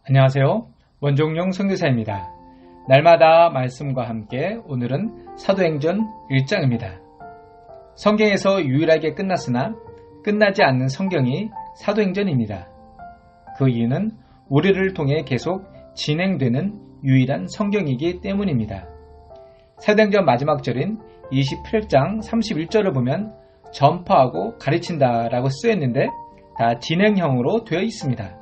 안녕하세요. 원종용 선교사입니다. 날마다 말씀과 함께 오늘은 사도행전 1장입니다. 성경에서 유일하게 끝났으나 끝나지 않는 성경이 사도행전입니다. 그 이유는 우리를 통해 계속 진행되는 유일한 성경이기 때문입니다. 사도행전 마지막 절인 28장 31절을 보면 전파하고 가르친다 라고 쓰여있는데 다 진행형으로 되어 있습니다.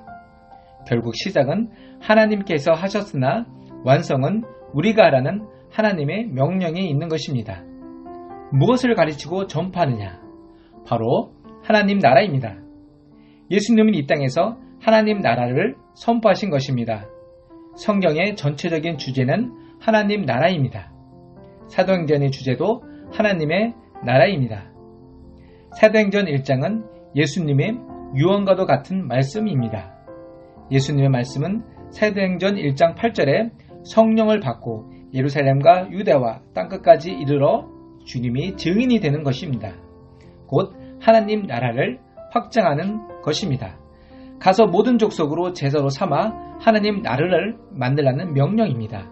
결국 시작은 하나님께서 하셨으나 완성은 우리가 하라는 하나님의 명령이 있는 것입니다. 무엇을 가르치고 전파하느냐? 바로 하나님 나라입니다. 예수님은 이 땅에서 하나님 나라를 선포하신 것입니다. 성경의 전체적인 주제는 하나님 나라입니다. 사도행전의 주제도 하나님의 나라입니다. 사도행전 1장은 예수님의 유언과도 같은 말씀입니다. 예수님의 말씀은 사도행전 1장 8절에 성령을 받고 예루살렘과 유대와 땅끝까지 이르러 주님이 증인이 되는 것입니다. 곧 하나님 나라를 확장하는 것입니다. 가서 모든 족속으로 제자로 삼아 하나님 나라를 만들라는 명령입니다.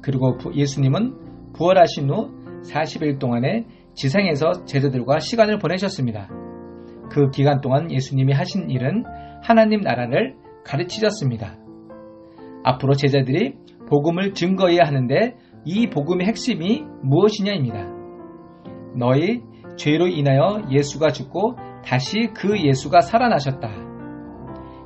그리고 예수님은 부활하신 후 40일 동안의 지상에서 제자들과 시간을 보내셨습니다. 그 기간 동안 예수님이 하신 일은 하나님 나라를 가르치셨습니다. 앞으로 제자들이 복음을 증거해야 하는데 이 복음의 핵심이 무엇이냐입니다. 너희 죄로 인하여 예수가 죽고 다시 그 예수가 살아나셨다.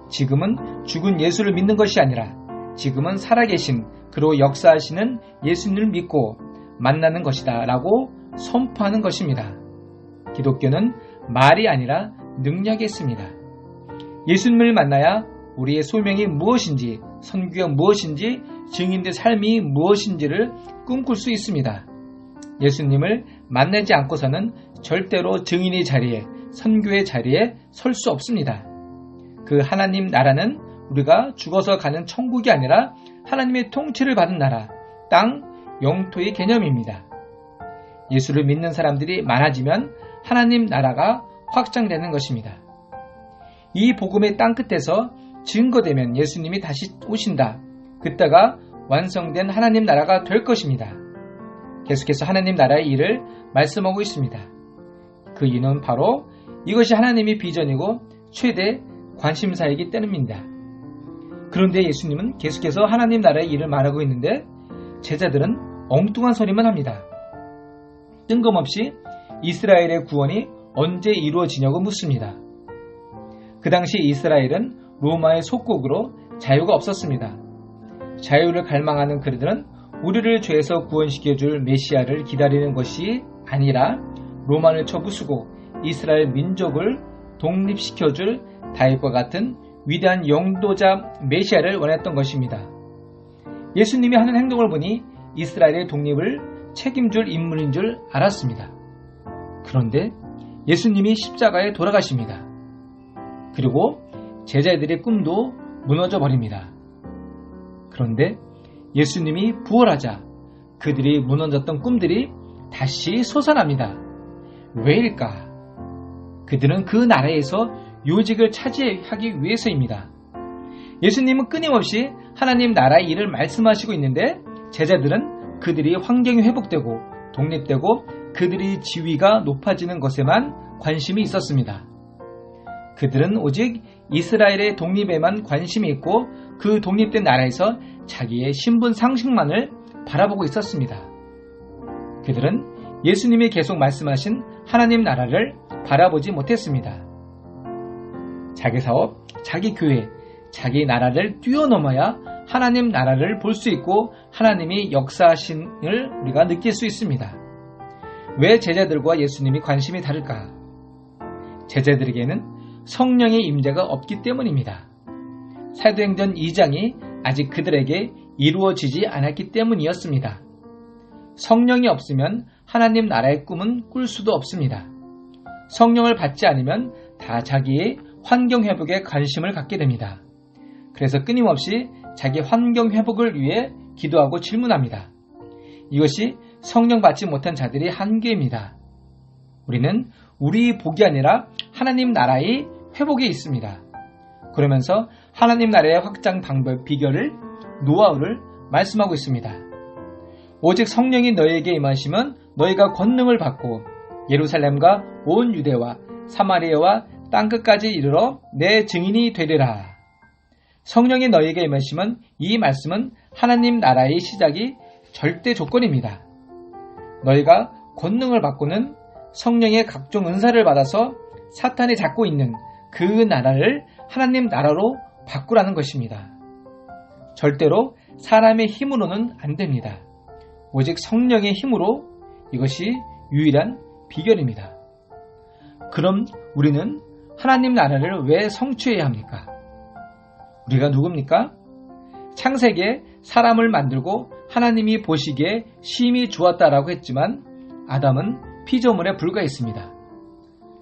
지금은 죽은 예수를 믿는 것이 아니라 지금은 살아계신 그로 역사하시는 예수님을 믿고 만나는 것이다 라고 선포하는 것입니다. 기독교는 말이 아니라 능력이 있습니다. 예수님을 만나야 우리의 소명이 무엇인지, 선교가 무엇인지, 증인된 삶이 무엇인지를 꿈꿀 수 있습니다. 예수님을 만나지 않고서는 절대로 증인의 자리에, 선교의 자리에 설 수 없습니다. 그 하나님 나라는 우리가 죽어서 가는 천국이 아니라 하나님의 통치를 받은 나라, 땅, 영토의 개념입니다. 예수를 믿는 사람들이 많아지면 하나님 나라가 확장되는 것입니다. 이 복음의 땅끝에서 증거되면 예수님이 다시 오신다. 그때가 완성된 하나님 나라가 될 것입니다. 계속해서 하나님 나라의 일을 말씀하고 있습니다. 그 이유는 바로 이것이 하나님의 비전이고 최대 관심사이기 때문입니다. 그런데 예수님은 계속해서 하나님 나라의 일을 말하고 있는데 제자들은 엉뚱한 소리만 합니다. 뜬금없이 이스라엘의 구원이 언제 이루어지냐고 묻습니다. 그 당시 이스라엘은 로마의 속국으로 자유가 없었습니다. 자유를 갈망하는 그들은 우리를 죄에서 구원시켜줄 메시아를 기다리는 것이 아니라 로마를 쳐부수고 이스라엘 민족을 독립시켜줄 다윗과 같은 위대한 영도자 메시아를 원했던 것입니다. 예수님이 하는 행동을 보니 이스라엘의 독립을 책임질 인물인 줄 알았습니다. 그런데 예수님이 십자가에 돌아가십니다. 그리고 제자들의 꿈도 무너져 버립니다. 그런데 예수님이 부활하자 그들이 무너졌던 꿈들이 다시 솟아납니다. 왜일까? 그들은 그 나라에서 요직을 차지하기 위해서입니다. 예수님은 끊임없이 하나님 나라의 일을 말씀하시고 있는데 제자들은 그들이 환경이 회복되고 독립되고 그들의 지위가 높아지는 것에만 관심이 있었습니다. 그들은 오직 이스라엘의 독립에만 관심이 있고 그 독립된 나라에서 자기의 신분 상식만을 바라보고 있었습니다. 그들은 예수님이 계속 말씀하신 하나님 나라를 바라보지 못했습니다. 자기 사업, 자기 교회, 자기 나라를 뛰어넘어야 하나님 나라를 볼 수 있고 하나님이 역사하심을 우리가 느낄 수 있습니다. 왜 제자들과 예수님이 관심이 다를까? 제자들에게는 성령의 임재가 없기 때문입니다. 사도행전 2장이 아직 그들에게 이루어지지 않았기 때문이었습니다. 성령이 없으면 하나님 나라의 꿈은 꿀 수도 없습니다. 성령을 받지 않으면 다 자기의 환경 회복에 관심을 갖게 됩니다. 그래서 끊임없이 자기 환경 회복을 위해 기도하고 질문합니다. 이것이 성령 받지 못한 자들의 한계입니다. 우리는 우리 복이 아니라 하나님 나라의 회복에 있습니다. 그러면서 하나님 나라의 확장 방법, 비결을, 노하우를 말씀하고 있습니다. 오직 성령이 너희에게 임하시면 너희가 권능을 받고 예루살렘과 온 유대와 사마리아와 땅끝까지 이르러 내 증인이 되리라. 성령이 너희에게 임하시면 이 말씀은 하나님 나라의 시작이 절대 조건입니다. 너희가 권능을 받고는 성령의 각종 은사를 받아서 사탄이 잡고 있는 그 나라를 하나님 나라로 바꾸라는 것입니다. 절대로 사람의 힘으로는 안 됩니다. 오직 성령의 힘으로 이것이 유일한 비결입니다. 그럼 우리는 하나님 나라를 왜 성취해야 합니까? 우리가 누굽니까? 창세기에 사람을 만들고 하나님이 보시기에 심히 좋았다라고 했지만 아담은 피조물에 불과했습니다.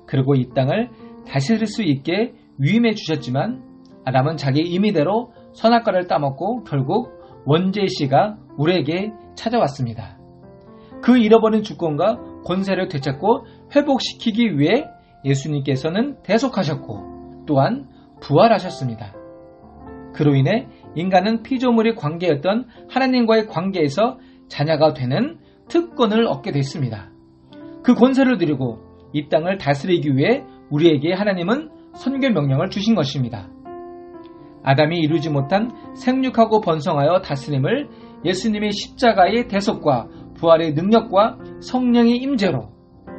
그리고 이 땅을 다스릴 수 있게 위임해 주셨지만 아담은 자기 임의대로 선악과를 따먹고 결국 원죄의 씨가 우리에게 찾아왔습니다. 그 잃어버린 주권과 권세를 되찾고 회복시키기 위해 예수님께서는 대속하셨고 또한 부활하셨습니다. 그로 인해 인간은 피조물의 관계였던 하나님과의 관계에서 자녀가 되는 특권을 얻게 됐습니다. 그 권세를 드리고 이 땅을 다스리기 위해 우리에게 하나님은 선교 명령을 주신 것입니다. 아담이 이루지 못한 생육하고 번성하여 다스림을 예수님의 십자가의 대속과 부활의 능력과 성령의 임재로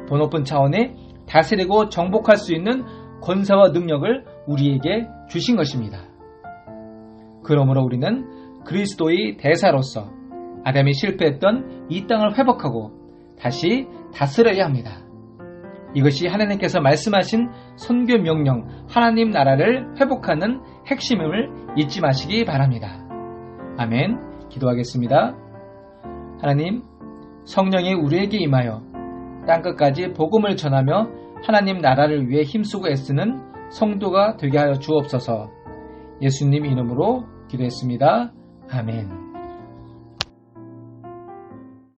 더 높은 차원에 다스리고 정복할 수 있는 권세와 능력을 우리에게 주신 것입니다. 그러므로 우리는 그리스도의 대사로서 아담이 실패했던 이 땅을 회복하고 다시 다스려야 합니다. 이것이 하나님께서 말씀하신 선교 명령, 하나님 나라를 회복하는 핵심임을 잊지 마시기 바랍니다. 아멘. 기도하겠습니다. 하나님, 성령이 우리에게 임하여 땅끝까지 복음을 전하며 하나님 나라를 위해 힘쓰고 애쓰는 성도가 되게 하여 주옵소서. 예수님 이름으로 기도했습니다. 아멘.